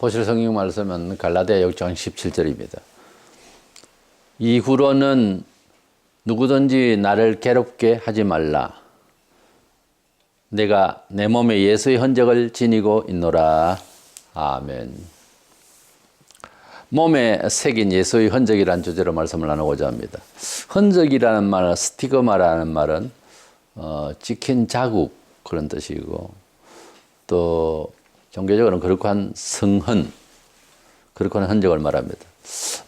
보실 성경 말씀은 갈라디아 6장 17절입니다. 이후로는 누구든지 나를 괴롭게 하지 말라. 내가 내 몸에 예수의 흔적을 지니고 있노라. 아멘. 몸에 새긴 예수의 흔적이라는 주제로 말씀을 나누고자 합니다. 흔적이라는 말은, 스티그마라는 말은 찍힌 자국 그런 뜻이고, 또 종교적으로는 거룩한 성흔, 거룩한 흔적을 말합니다.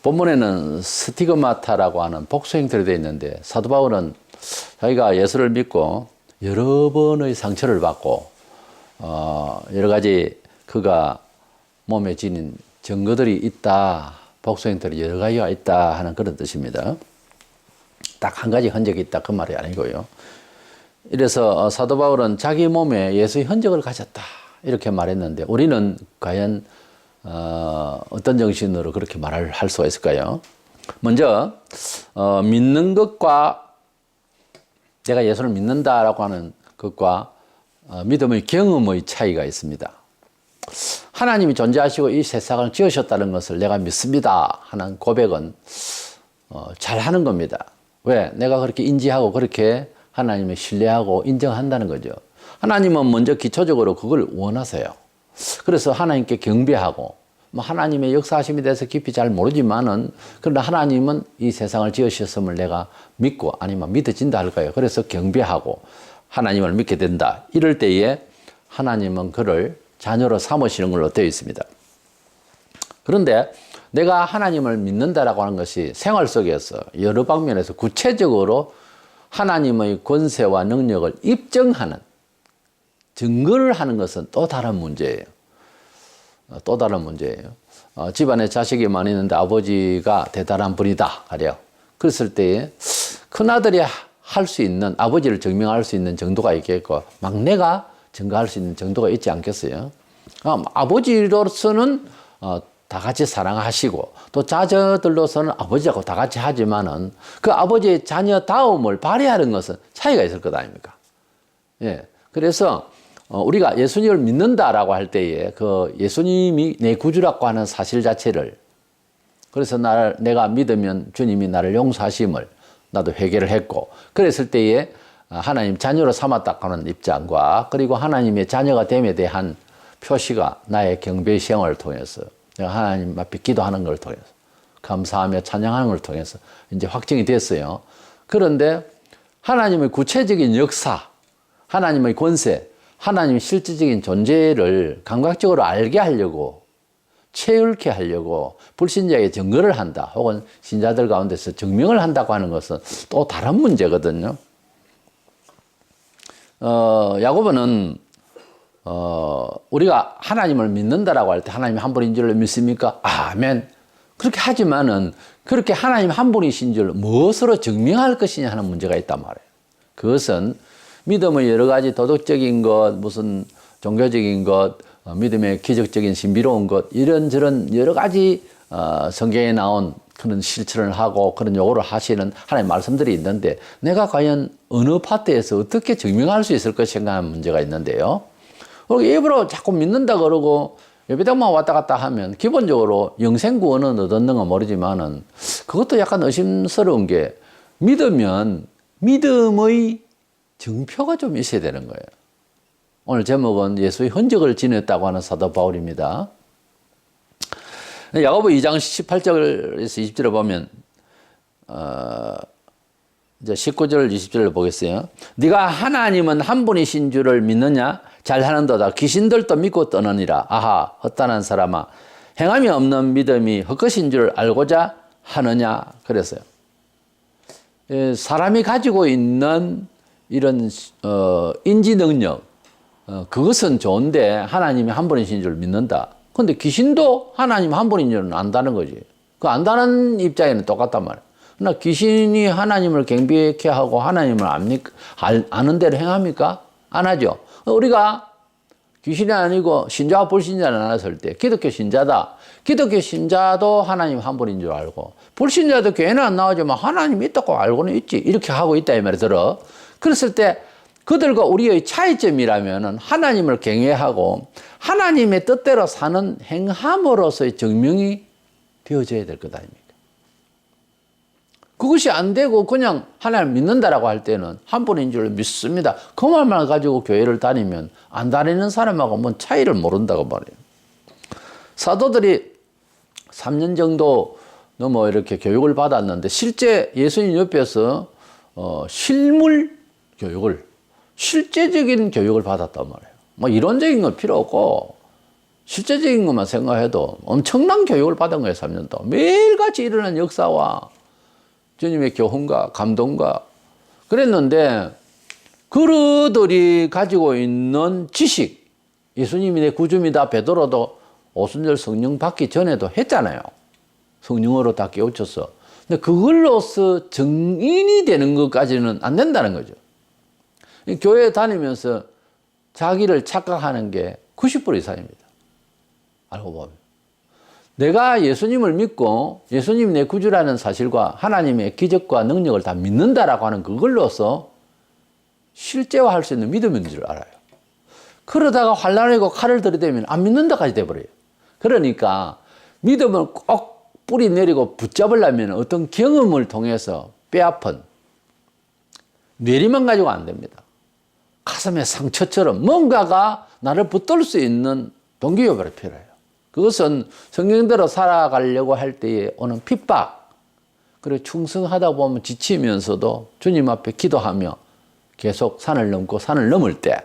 본문에는 스티그마타라고 하는 복수 형태로 되어 있는데, 사도 바울은 자기가 예수를 믿고 여러 번의 상처를 받고 여러 가지 그가 몸에 지닌 증거들이 있다, 복수 형태로 여러 가지가 있다 하는 그런 뜻입니다. 딱 한 가지 흔적이 있다 그 말이 아니고요. 이래서 사도 바울은 자기 몸에 예수의 흔적을 가졌다 이렇게 말했는데, 우리는 과연 어떤 정신으로 그렇게 말을 할 수가 있을까요? 먼저 믿는 것과, 내가 예수를 믿는다라고 하는 것과 믿음의 경험의 차이가 있습니다. 하나님이 존재하시고 이 세상을 지으셨다는 것을 내가 믿습니다 하는 고백은 잘하는 겁니다. 왜? 내가 그렇게 인지하고 그렇게 하나님을 신뢰하고 인정한다는 거죠. 하나님은 먼저 기초적으로 그걸 원하세요. 그래서 하나님께 경배하고, 하나님의 역사하심에 대해서 깊이 잘 모르지만은, 그러나 하나님은 이 세상을 지으셨음을 내가 믿고, 아니면 믿어진다 할까요? 그래서 경배하고 하나님을 믿게 된다. 이럴 때에 하나님은 그를 자녀로 삼으시는 걸로 되어 있습니다. 그런데 내가 하나님을 믿는다라고 하는 것이 생활 속에서 여러 방면에서 구체적으로 하나님의 권세와 능력을 입증하는, 증거를 하는 것은 또 다른 문제예요. 또 다른 문제예요. 집안에 자식이 많이 있는데 아버지가 대단한 분이다 하래요. 그랬을 때에 큰아들이 할 수 있는, 아버지를 증명할 수 있는 정도가 있겠고, 막내가 증거할 수 있는 정도가 있지 않겠어요? 아버지로서는 다 같이 사랑하시고, 또 자녀들로서는 아버지하고 다 같이 하지만은 그 아버지의 자녀다움을 발휘하는 것은 차이가 있을 것 아닙니까? 예. 그래서 우리가 예수님을 믿는다라고 할 때에 그 예수님이 내 구주라고 하는 사실 자체를, 그래서 내가 믿으면 주님이 나를 용서하심을 나도 회개를 했고, 그랬을 때에 하나님 자녀로 삼았다고 하는 입장과, 그리고 하나님의 자녀가 됨에 대한 표시가 나의 경배 시험을 통해서, 내가 하나님 앞에 기도하는 걸 통해서, 감사하며 찬양하는 걸 통해서 이제 확정이 됐어요. 그런데 하나님의 구체적인 역사, 하나님의 권세, 하나님의 실질적인 존재를 감각적으로 알게 하려고, 체울케 하려고 불신자에게 증거를 한다, 혹은 신자들 가운데서 증명을 한다고 하는 것은 또 다른 문제거든요. 야고보는 우리가 하나님을 믿는다라고 할 때 하나님이 한 분인 줄 믿습니까? 아멘. 그렇게 하지만은 그렇게 하나님 한 분이신 줄 무엇으로 증명할 것이냐 하는 문제가 있단 말이에요. 그것은 믿음의 여러 가지 도덕적인 것, 무슨 종교적인 것, 믿음의 기적적인 신비로운 것, 이런저런 여러 가지 성경에 나온 그런 실천을 하고 그런 요구를 하시는 하나님의 말씀들이 있는데, 내가 과연 어느 파트에서 어떻게 증명할 수 있을 것인가 하는 문제가 있는데요. 일부러 자꾸 믿는다 그러고 예배당만 왔다 갔다 하면 기본적으로 영생 구원은 얻었는가 모르지만은, 그것도 약간 의심스러운 게, 믿으면 믿음의 증표가 좀 있어야 되는 거예요. 오늘 제목은 예수의 흔적을 지녔다고 하는 사도 바울입니다. 야고보 2장 18절에서 20절을 보면, 이제 19절 20절을 보겠어요. 네가 하나님은 한 분이신 줄을 믿느냐? 잘하는도다. 귀신들도 믿고 떠느니라. 아하, 헛단한 사람아, 행함이 없는 믿음이 헛것인 줄 알고자 하느냐? 그랬어요. 사람이 가지고 있는 이런 인지 능력, 그것은 좋은데 하나님이 한 분이신 줄 믿는다. 근데 귀신도 하나님 한 분인 줄은 안다는 거지. 그 안다는 입장에는 똑같단 말이야. 그러나 귀신이 하나님을 경배케 하고 하나님을 아는 대로 행합니까? 안 하죠. 우리가 귀신이 아니고 신자와 불신자를 나눴을 때, 기독교 신자다. 기독교 신자도 하나님 한 분인 줄 알고, 불신자도 교회는 안 나오지만 하나님 있다고 알고는 있지. 이렇게 하고 있다 이 말이 들어. 그랬을 때 그들과 우리의 차이점이라면 하나님을 경외하고 하나님의 뜻대로 사는 행함으로서의 증명이 되어져야 될 것 아닙니까? 그것이 안 되고 그냥 하나님 믿는다라고 할 때는 한 분인 줄 믿습니다. 그 말만 가지고 교회를 다니면 안 다니는 사람하고 뭔 차이를 모른다고 말이에요. 사도들이 3년 정도 넘어 이렇게 교육을 받았는데 실제 예수님 옆에서 실물 교육을, 실제적인 교육을 받았단 말이에요. 뭐 이론적인 건 필요 없고 실제적인 것만 생각해도 엄청난 교육을 받은 거예요. 3년 동안 매일같이 일어난 역사와 주님의 교훈과 감동과 그랬는데, 그들이 가지고 있는 지식, 예수님이 내 구주입니다. 베드로도 오순절 성령 받기 전에도 했잖아요. 성령으로 다 깨우쳐서. 근데 그걸로서 증인이 되는 것까지는 안 된다는 거죠. 교회 다니면서 자기를 착각하는 게 90% 이상입니다. 알고 보면. 내가 예수님을 믿고 예수님이 내 구주라는 사실과 하나님의 기적과 능력을 다 믿는다라고 하는 그걸로서 실제화할 수 있는 믿음인 줄 알아요. 그러다가 환난이고 칼을 들이대면 안 믿는다까지 돼버려요. 그러니까 믿음을 꼭 뿌리 내리고 붙잡으려면 어떤 경험을 통해서 뼈아픈 뇌리만 가지고 안 됩니다. 가슴의 상처처럼 뭔가가 나를 붙들 수 있는 동기유발이 필요해요. 그것은 성경대로 살아가려고 할 때에 오는 핍박, 그리고 충성하다 보면 지치면서도 주님 앞에 기도하며 계속 산을 넘고 산을 넘을 때,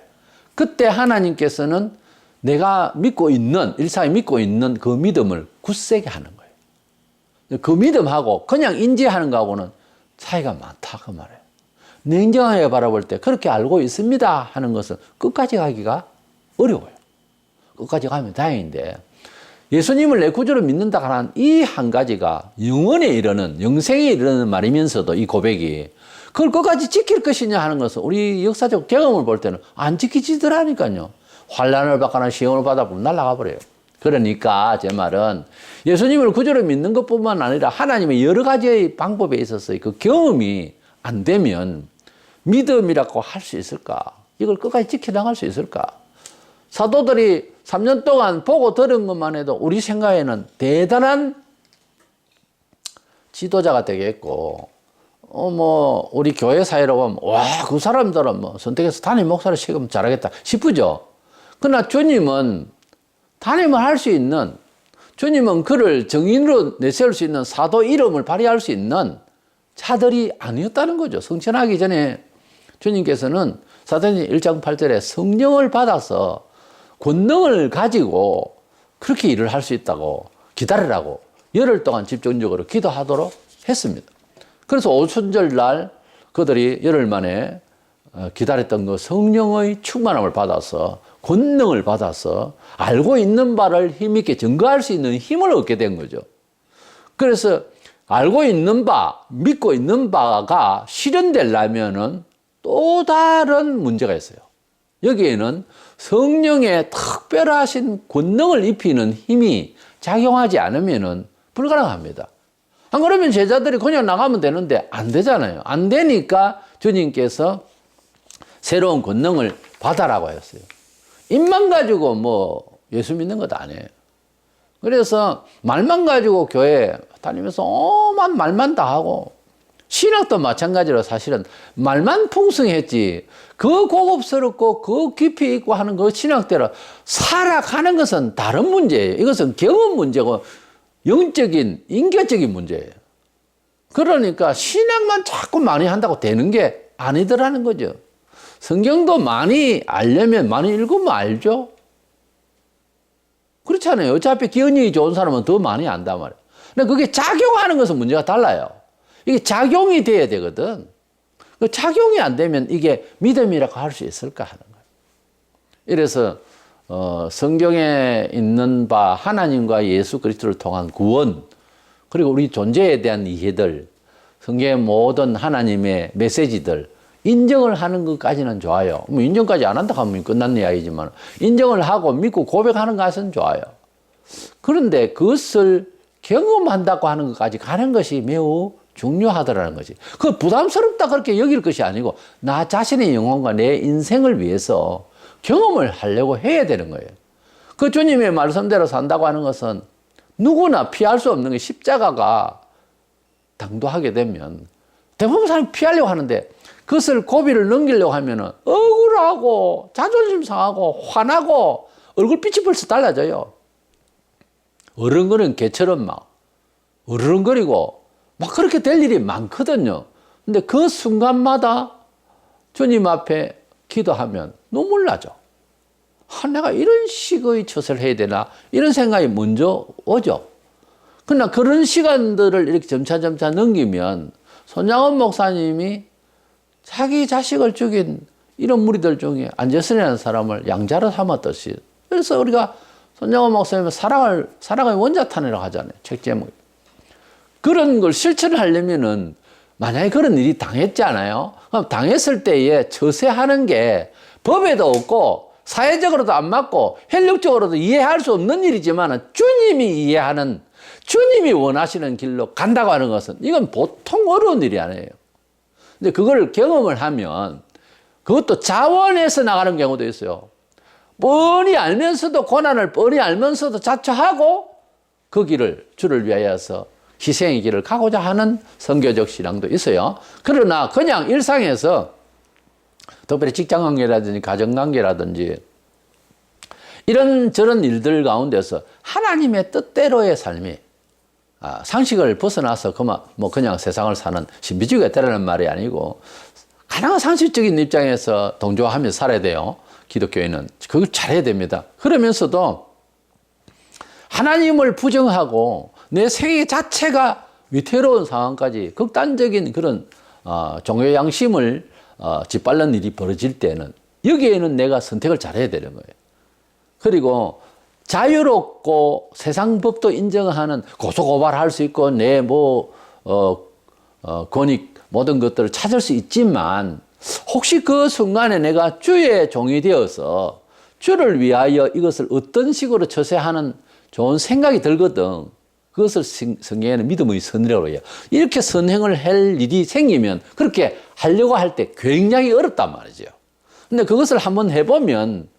그때 하나님께서는 내가 믿고 있는, 일상에 믿고 있는 그 믿음을 굳세게 하는 거예요. 그 믿음하고 그냥 인지하는 거하고는 차이가 많다 그 말이에요. 냉정하게 바라볼 때 그렇게 알고 있습니다 하는 것은 끝까지 가기가 어려워요. 끝까지 가면 다행인데, 예수님을 내 구주로 믿는다 하는 이 한 가지가 영원에 이르는, 영생에 이르는 말이면서도 이 고백이 그걸 끝까지 지킬 것이냐 하는 것은 우리 역사적 경험을 볼 때는 안 지키지더라니까요. 환난을 받거나 시험을 받아보면 날아가 버려요. 그러니까 제 말은 예수님을 구주로 믿는 것뿐만 아니라 하나님의 여러 가지의 방법에 있어서의 그 경험이 안 되면 믿음이라고 할 수 있을까? 이걸 끝까지 지켜나갈 수 있을까? 사도들이 3년 동안 보고 들은 것만 해도 우리 생각에는 대단한 지도자가 되겠고, 우리 교회 사회로 보면, 와, 그 사람들은 선택해서 담임 목사를 시키면 잘하겠다 싶으죠? 그러나 주님은 담임을 할 수 있는, 주님은 그를 정인으로 내세울 수 있는 사도 이름을 발휘할 수 있는 자들이 아니었다는 거죠. 성천하기 전에 주님께서는 사도행전 1장 8절에 성령을 받아서 권능을 가지고 그렇게 일을 할 수 있다고 기다리라고 열흘 동안 집중적으로 기도하도록 했습니다. 그래서 오순절 날 그들이 열흘 만에 기다렸던 그 성령의 충만함을 받아서 권능을 받아서 알고 있는 바를 힘있게 증거할 수 있는 힘을 얻게 된 거죠. 그래서 알고 있는 바, 믿고 있는 바가 실현되려면은 또 다른 문제가 있어요. 여기에는 성령의 특별하신 권능을 입히는 힘이 작용하지 않으면은 불가능합니다. 안 그러면 제자들이 그냥 나가면 되는데 안 되잖아요. 안 되니까 주님께서 새로운 권능을 받아라고 했어요. 입만 가지고 예수 믿는 것 아니에요. 그래서 말만 가지고 교회 다니면서 오만 말만 다 하고, 신학도 마찬가지로 사실은 말만 풍성했지 그 고급스럽고 그 깊이 있고 하는 그 신학대로 살아가는 것은 다른 문제예요. 이것은 경험 문제고 영적인 인격적인 문제예요. 그러니까 신학만 자꾸 많이 한다고 되는 게 아니더라는 거죠. 성경도 많이 알려면 많이 읽으면 알죠. 그렇잖아요. 어차피 기억력이 좋은 사람은 더 많이 안단 말이에요. 근데 그게 작용하는 것은 문제가 달라요. 이게 작용이 돼야 되거든. 그 작용이 안 되면 이게 믿음이라고 할 수 있을까 하는 거예요. 이래서 성경에 있는 바 하나님과 예수 그리스도를 통한 구원, 그리고 우리 존재에 대한 이해들, 성경의 모든 하나님의 메시지들 인정을 하는 것까지는 좋아요. 인정까지 안 한다 하면 끝난 이야기지만 인정을 하고 믿고 고백하는 것은 좋아요. 그런데 그것을 경험한다고 하는 것까지 가는 것이 매우 중요하더라는 거지. 그 부담스럽다 그렇게 여길 것이 아니고 나 자신의 영혼과 내 인생을 위해서 경험을 하려고 해야 되는 거예요. 그 주님의 말씀대로 산다고 하는 것은 누구나 피할 수 없는 게 십자가가 당도하게 되면 대부분 사람이 피하려고 하는데 그것을 고비를 넘기려고 하면 억울하고 자존심 상하고 화나고 얼굴빛이 벌써 달라져요. 어른거리는 개처럼 막 어른거리고 막 그렇게 될 일이 많거든요. 근데 그 순간마다 주님 앞에 기도하면 눈물 나죠. 내가 이런 식의 처세를 해야 되나 이런 생각이 먼저 오죠. 그러나 그런 시간들을 이렇게 점차 넘기면 손양원 목사님이 자기 자식을 죽인 이런 무리들 중에 안재선이라는 사람을 양자로 삼았듯이, 그래서 우리가 손양원 목사님은 사랑의 원자탄이라고 하잖아요. 책 제목이. 그런 걸 실천하려면은 만약에 그런 일이 당했잖아요. 그럼 당했을 때에 처세하는 게 법에도 없고 사회적으로도 안 맞고 혈육적으로도 이해할 수 없는 일이지만 주님이 이해하는, 주님이 원하시는 길로 간다고 하는 것은 이건 보통 어려운 일이 아니에요. 근데 그걸 경험을 하면 그것도 자원해서 나가는 경우도 있어요. 뻔히 알면서도, 고난을 뻔히 알면서도 자처하고 그 길을 주를 위하여서 희생의 길을 가고자 하는 선교적 신앙도 있어요. 그러나 그냥 일상에서 특별히 직장관계라든지 가정관계라든지 이런저런 일들 가운데서 하나님의 뜻대로의 삶이, 상식을 벗어나서 그냥 세상을 사는 신비주의가 되라는 말이 아니고 가능한 상식적인 입장에서 동조하면서 살아야 돼요. 기독교인은 그걸 잘해야 됩니다. 그러면서도 하나님을 부정하고 내 생애 자체가 위태로운 상황까지 극단적인 그런 종교 양심을 짓밟는 일이 벌어질 때는 여기에는 내가 선택을 잘해야 되는 거예요. 그리고 자유롭고 세상 법도 인정하는 고소고발할 수 있고 내 권익 모든 것들을 찾을 수 있지만 혹시 그 순간에 내가 주의 종이 되어서 주를 위하여 이것을 어떤 식으로 처세하는 좋은 생각이 들거든. 그것을 성경에는 믿음의 선이라고 해요. 이렇게 선행을 할 일이 생기면 그렇게 하려고 할 때 굉장히 어렵단 말이죠. 근데 그것을 한번 해보면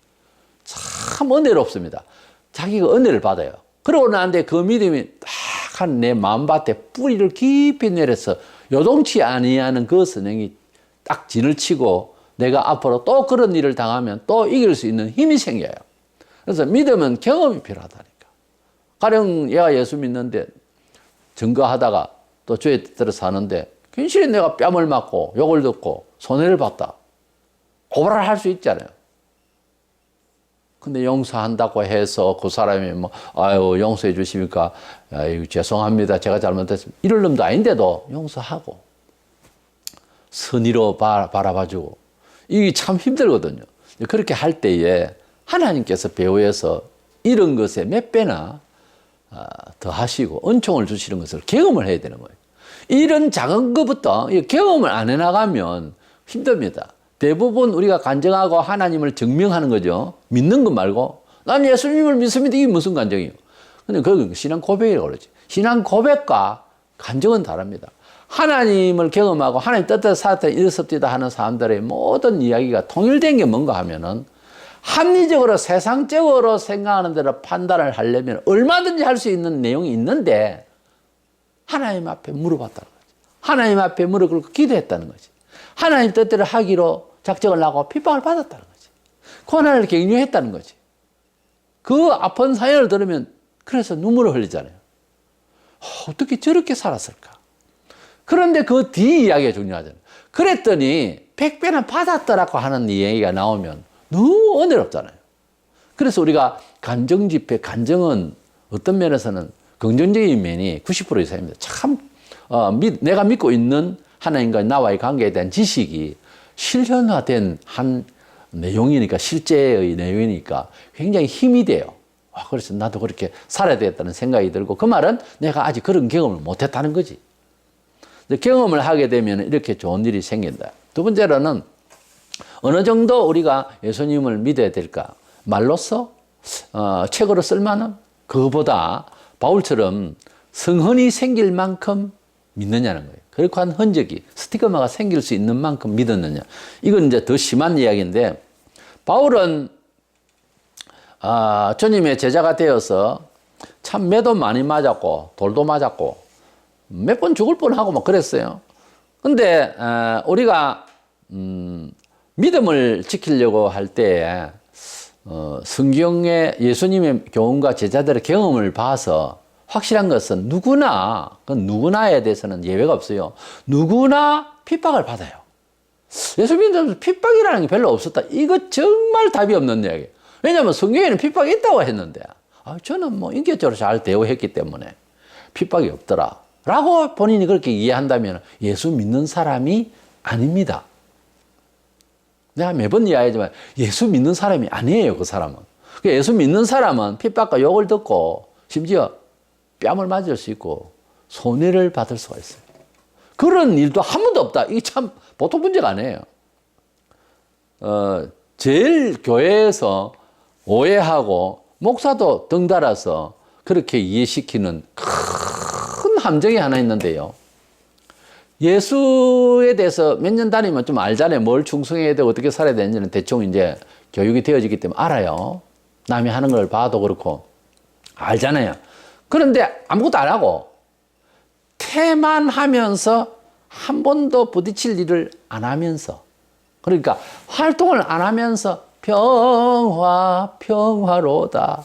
참 은혜롭습니다. 자기가 은혜를 받아요. 그러고 나는데 그 믿음이 딱 한 내 마음밭에 뿌리를 깊이 내려서 요동치 아니하는 그 선행이 딱 진을 치고 내가 앞으로 또 그런 일을 당하면 또 이길 수 있는 힘이 생겨요. 그래서 믿음은 경험이 필요하다니까. 가령 얘가 예수 믿는데 증거하다가 또 주의 뜻대로 사는데 괜시리 내가 뺨을 맞고 욕을 듣고 손해를 봤다. 고발을 할 수 있잖아요. 근데 용서한다고 해서 그 사람이 용서해 주십니까? 아유, 죄송합니다. 제가 잘못했습니다. 이럴 놈도 아닌데도 용서하고 선의로 바라봐주고 이게 참 힘들거든요. 그렇게 할 때에 하나님께서 배후에서 이런 것에 몇 배나 더 하시고 은총을 주시는 것을 경험을 해야 되는 거예요. 이런 작은 것부터 경험을 안 해나가면 힘듭니다. 대부분 우리가 간증하고 하나님을 증명하는 거죠. 믿는 것 말고 난 예수님을 믿습니다. 이게 무슨 간증이에요? 근데 그건 신앙 고백이라고 그러지. 신앙 고백과 간증은 다릅니다. 하나님을 경험하고 하나님 뜻대로 살았다 이렇습니다 하는 사람들의 모든 이야기가 통일된 게 뭔가 하면은 합리적으로 세상적으로 생각하는 대로 판단을 하려면 얼마든지 할 수 있는 내용이 있는데 하나님 앞에 물어봤다는 거지. 하나님 앞에 무릎 꿇고 기도했다는 거지. 하나님 뜻대로 하기로 작정을 하고 핍박을 받았다는 거지. 고난을 격려했다는 거지. 그 아픈 사연을 들으면 그래서 눈물을 흘리잖아요. 어떻게 저렇게 살았을까? 그런데 그 뒤 이야기가 중요하잖아요. 그랬더니 100배나 받았더라고 하는 이야기가 나오면 너무 은혜롭잖아요. 그래서 우리가 간증 집회, 간증은 어떤 면에서는 긍정적인 면이 90% 이상입니다. 참 내가 믿고 있는 하나님과 나와의 관계에 대한 지식이 실현화된 한 내용이니까, 실제의 내용이니까 굉장히 힘이 돼요. 그래서 나도 그렇게 살아야 되겠다는 생각이 들고, 그 말은 내가 아직 그런 경험을 못했다는 거지. 경험을 하게 되면 이렇게 좋은 일이 생긴다. 두 번째로는 어느 정도 우리가 예수님을 믿어야 될까? 말로써 책으로 쓸 만한, 그거보다 바울처럼 성헌이 생길 만큼 믿느냐는 거예요. 그렇게 한 흔적이, 스티그마가 생길 수 있는 만큼 믿었느냐. 이건 이제 더 심한 이야기인데, 바울은 주님의 제자가 되어서 참 매도 많이 맞았고 돌도 맞았고 몇 번 죽을 뻔하고 막 그랬어요. 근데 우리가 믿음을 지키려고 할 때 성경의 예수님의 교훈과 제자들의 경험을 봐서 확실한 것은 누구나에 대해서는 예외가 없어요. 누구나 핍박을 받아요. 예수 믿는 핍박이라는 게 별로 없었다. 이거 정말 답이 없는 이야기. 왜냐하면 성경에는 핍박이 있다고 했는데 저는 뭐 인격적으로 잘 대우했기 때문에 핍박이 없더라 라고 본인이 그렇게 이해한다면 예수 믿는 사람이 아닙니다. 내가 매번 이야기하지만 예수 믿는 사람이 아니에요. 그 사람은. 예수 믿는 사람은 핍박과 욕을 듣고 심지어 뺨을 맞을 수 있고 손해를 받을 수가 있어요. 그런 일도 한 번도 없다. 이게 참 보통 문제가 아니에요. 제일 교회에서 오해하고 목사도 덩달아서 그렇게 이해시키는 큰 함정이 하나 있는데요. 예수에 대해서 몇 년 다니면 좀 알잖아요. 뭘 충성해야 되고 어떻게 살아야 되는지는 대충 이제 교육이 되어지기 때문에 알아요. 남이 하는 걸 봐도 그렇고 알잖아요. 그런데 아무것도 안 하고 태만하면서 한 번도 부딪힐 일을 안 하면서, 그러니까 활동을 안 하면서 평화로다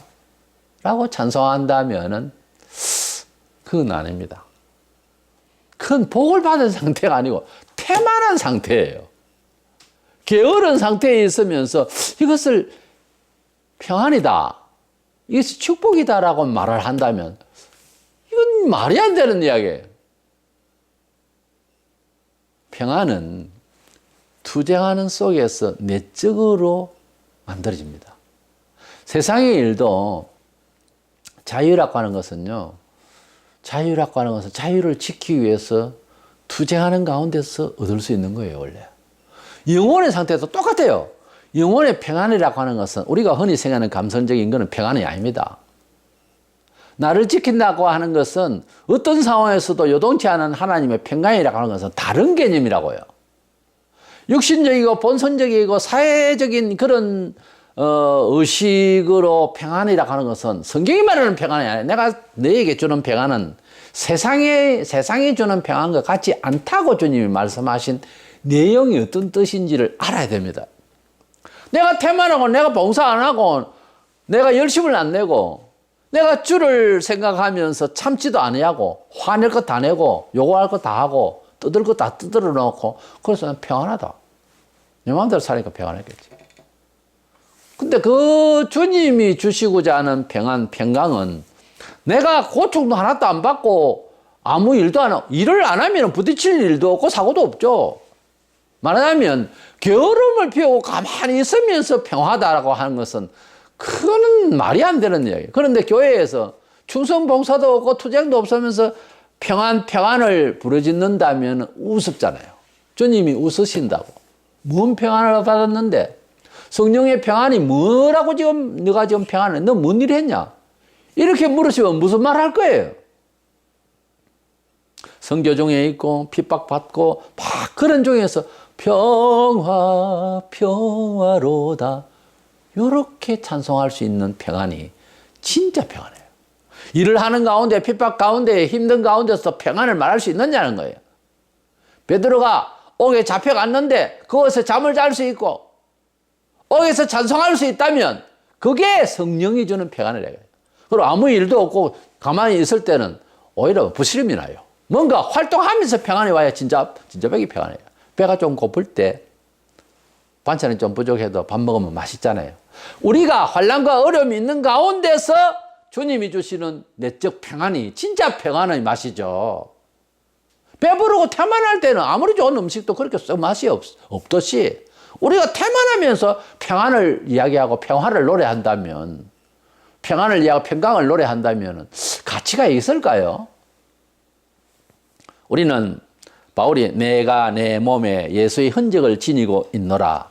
라고 찬송한다면은 그건 아닙니다. 그건 복을 받은 상태가 아니고 태만한 상태예요. 게으른 상태에 있으면서 이것을 평안이다, 이것이 축복이다라고 말을 한다면 이건 말이 안 되는 이야기예요. 평안은 투쟁하는 속에서 내적으로 만들어집니다. 세상의 일도 자유라고 하는 것은요, 자유를 지키기 위해서 투쟁하는 가운데서 얻을 수 있는 거예요, 원래. 영혼의 상태도 똑같아요. 영혼의 평안이라고 하는 것은 우리가 흔히 생각하는 감성적인 것은 평안이 아닙니다. 나를 지킨다고 하는 것은 어떤 상황에서도 요동치 않은 하나님의 평강이라고 하는 것은 다른 개념이라고요. 육신적이고 본성적이고 사회적인 그런 의식으로 평안이라고 하는 것은 성경이 말하는 평안이 아니에요. 내가 너에게 주는 평안은 세상이 주는 평안과 같지 않다고 주님이 말씀하신 내용이 어떤 뜻인지를 알아야 됩니다. 내가 태만하고 내가 봉사 안 하고 내가 열심을 안 내고 내가 주를 생각하면서 참지도 아니하고 화낼 것 다 내고 요구할 것 다 하고 뜯을 것 다 뜯어 놓고 그래서 난 평안하다. 내 마음대로 사니까 평안했겠지. 근데 그 주님이 주시고자 하는 평강은 내가 고충도 하나도 안 받고 아무 일도 안 하고 일을 안 하면 부딪힐 일도 없고 사고도 없죠. 말하자면 게으름을 피우고 가만히 있으면서 평화다라고 하는 것은 그거는 말이 안 되는 이야기예요. 그런데 교회에서 충성 봉사도 없고 투쟁도 없으면서 평안을 부르짖는다면 우습잖아요. 주님이 웃으신다고. 뭔 평안을 받았는데 성령의 평안이 뭐라고 지금 너가 지금 평안을 너 뭔 일 했냐? 이렇게 물으시면 무슨 말 할 거예요? 선교 중에 있고 핍박받고 막 그런 중에서 평화로다 이렇게 찬송할 수 있는 평안이 진짜 평안해요. 일을 하는 가운데 핍박 가운데 힘든 가운데서 평안을 말할 수 있느냐는 거예요. 베드로가 옥에 잡혀갔는데 그것에 잠을 잘 수 있고 옥에서 찬송할 수 있다면 그게 성령이 주는 평안이래요. 그리고 아무 일도 없고 가만히 있을 때는 오히려 부스럼이 나요. 뭔가 활동하면서 평안이 와야 진짜 배가 평안해요. 배가 좀 고플 때 반찬이 좀 부족해도 밥 먹으면 맛있잖아요. 우리가 환난과 어려움이 있는 가운데서 주님이 주시는 내적 평안이 진짜 평안의 맛이죠. 배부르고 태만할 때는 아무리 좋은 음식도 그렇게 썩 맛이 없듯이 우리가 태만하면서 평안을 이야기하고 평화를 노래한다면 평안을 이야기하고 평강을 노래한다면 가치가 있을까요? 우리는 바울이 내가 내 몸에 예수의 흔적을 지니고 있노라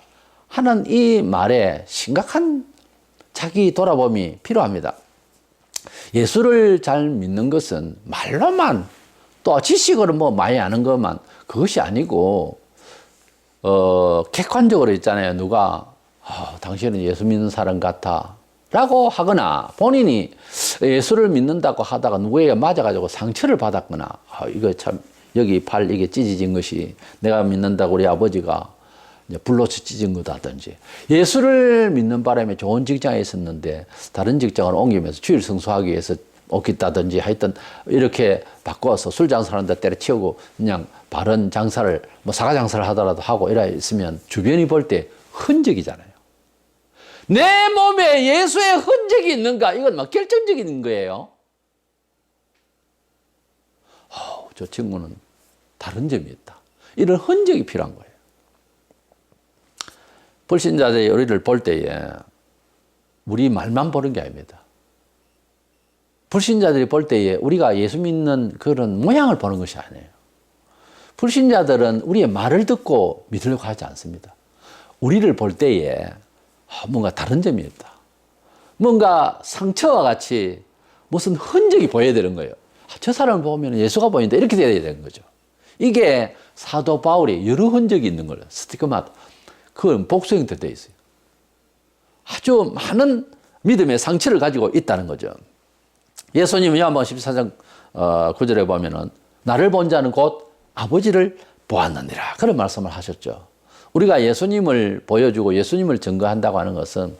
하는 이 말에 심각한 자기 돌아봄이 필요합니다. 예수를 잘 믿는 것은 말로만 또 지식으로 뭐 많이 아는 것만 그것이 아니고 객관적으로 있잖아요. 누가 당신은 예수 믿는 사람 같아 라고 하거나 본인이 예수를 믿는다고 하다가 누구에게 맞아가지고 상처를 받았거나 이거 참 여기 팔 이게 찢어진 것이 내가 믿는다고 우리 아버지가 이제 불로서 찢은 거다든지 예수를 믿는 바람에 좋은 직장에 있었는데 다른 직장으로 옮기면서 주일 성수하기 위해서 옮겼다든지 하여튼 이렇게 바꿔서 술 장사하는데 때려치우고 그냥 바른 장사를 뭐 사과 장사를 하더라도 하고 이래 있으면 주변이 볼 때 흔적이잖아요. 내 몸에 예수의 흔적이 있는가? 이건 막 결정적인 거예요. 저 친구는 다른 점이 있다. 이런 흔적이 필요한 거예요. 불신자들이 우리를 볼 때에 우리 말만 보는 게 아닙니다. 불신자들이 볼 때에 우리가 예수 믿는 그런 모양을 보는 것이 아니에요. 불신자들은 우리의 말을 듣고 믿으려고 하지 않습니다. 우리를 볼 때에 뭔가 다른 점이 있다. 뭔가 상처와 같이 무슨 흔적이 보여야 되는 거예요. 저 사람을 보면 예수가 보인다. 이렇게 돼야 되는 거죠. 이게 사도 바울이 여러 흔적이 있는 거예요. 스티그마. 그건 복수형태로 되어 있어요. 아주 많은 믿음의 상처를 가지고 있다는 거죠. 예수님은 요한복음 14장 9절에 보면은 나를 본 자는 곧 아버지를 보았느니라. 그런 말씀을 하셨죠. 우리가 예수님을 보여주고 예수님을 증거한다고 하는 것은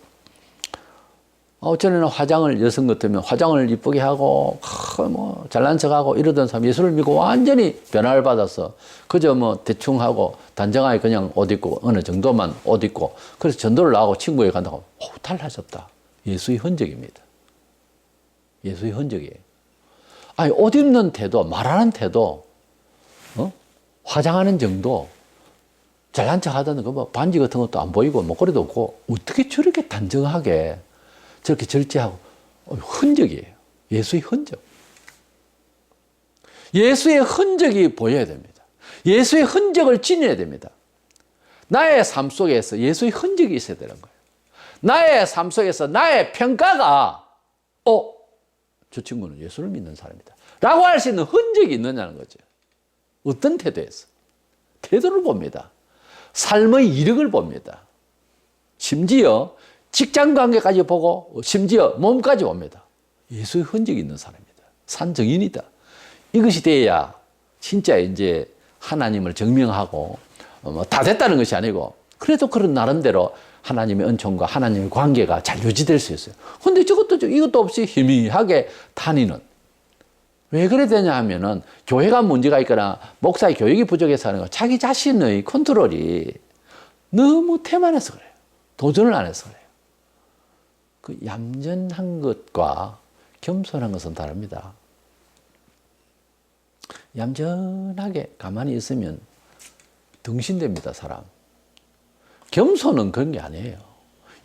전에는 화장을 여성 같으면 화장을 이쁘게 하고 뭐 잘난 척하고 이러던 사람 예수를 믿고 완전히 변화를 받아서 그저 뭐 대충 하고 단정하게 그냥 옷 입고 어느 정도만 옷 입고 그래서 전도를 나가고 친구에 간다고 달라졌다. 예수의 흔적입니다. 예수의 흔적이에요. 아니 옷 입는 태도, 말하는 태도, 화장하는 정도, 잘난 척 하다는 거 뭐 반지 같은 것도 안 보이고 목걸이도 없고 어떻게 저렇게 단정하게 저렇게 절제하고 흔적이에요. 예수의 흔적. 예수의 흔적이 보여야 됩니다. 예수의 흔적을 지녀야 됩니다. 나의 삶 속에서 예수의 흔적이 있어야 되는 거예요. 나의 삶 속에서 나의 평가가 저 친구는 예수를 믿는 사람이다 라고 할 수 있는 흔적이 있느냐는 거죠. 어떤 태도에서? 태도를 봅니다. 삶의 이력을 봅니다. 심지어 직장관계까지 보고 심지어 몸까지 봅니다. 예수의 흔적이 있는 사람입니다. 산증인이다. 이것이 돼야 진짜 이제 하나님을 증명하고 다 됐다는 것이 아니고 그래도 그런 나름대로 하나님의 은총과 하나님의 관계가 잘 유지될 수 있어요. 근데 이것도 없이 희미하게 다니는. 왜 그래 되냐 하면은 교회가 문제가 있거나 목사의 교육이 부족해서 하는 거 자기 자신의 컨트롤이 너무 태만해서 그래요. 도전을 안 해서 그래요. 그 얌전한 것과 겸손한 것은 다릅니다. 얌전하게 가만히 있으면 등신됩니다, 사람. 겸손은 그런 게 아니에요.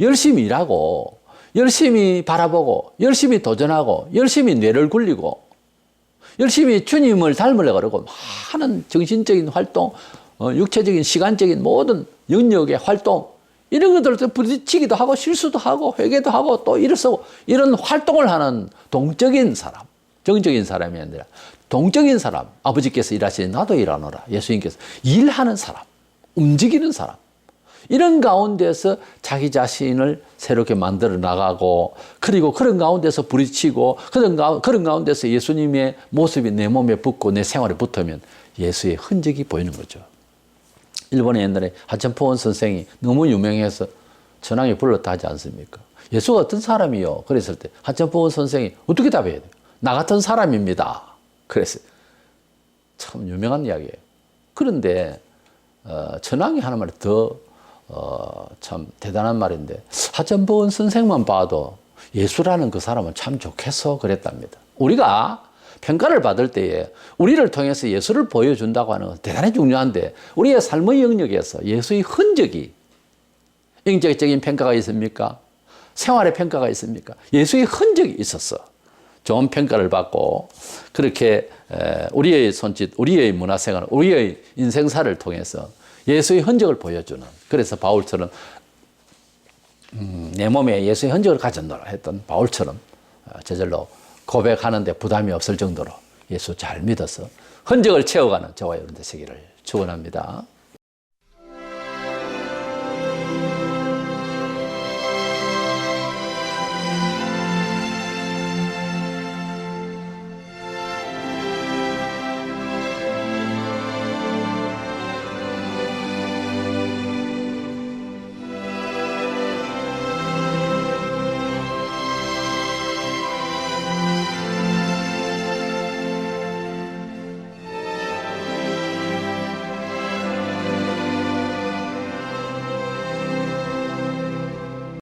열심히 일하고, 열심히 바라보고, 열심히 도전하고, 열심히 뇌를 굴리고, 열심히 주님을 닮으려고 그러고, 많은 정신적인 활동, 육체적인, 시간적인 모든 영역의 활동, 이런 것들을 부딪히기도 하고, 실수도 하고, 회개도 하고, 또 일어서고, 이런 활동을 하는 동적인 사람, 정적인 사람이 아니라, 동적인 사람, 아버지께서 일하시니 나도 일하노라. 예수님께서 일하는 사람, 움직이는 사람. 이런 가운데서 자기 자신을 새롭게 만들어 나가고, 그리고 그런 가운데서 부딪히고, 그런 가운데서 예수님의 모습이 내 몸에 붙고 내 생활에 붙으면 예수의 흔적이 보이는 거죠. 일본에 옛날에 하천포원 선생이 너무 유명해서 전황에 불렀다 하지 않습니까? 예수가 어떤 사람이요? 그랬을 때 하천포원 선생이 어떻게 답해야 돼요? 나 같은 사람입니다. 그랬어요. 참 유명한 이야기예요. 그런데 전황이 하는 말이 더 참 대단한 말인데 하천보은 선생만 봐도 예수라는 그 사람은 참 좋겠어 그랬답니다. 우리가 평가를 받을 때에 우리를 통해서 예수를 보여준다고 하는 건 대단히 중요한데 우리의 삶의 영역에서 예수의 흔적이 인격적인 평가가 있습니까? 생활의 평가가 있습니까? 예수의 흔적이 있었어. 좋은 평가를 받고 그렇게 우리의 손짓, 우리의 문화생활, 우리의 인생사를 통해서 예수의 흔적을 보여주는 그래서 바울처럼 내 몸에 예수의 흔적을 가졌노라 했던 바울처럼 저절로 고백하는데 부담이 없을 정도로 예수 잘 믿어서 흔적을 채워가는 저와 여러분 되시기를 축원합니다.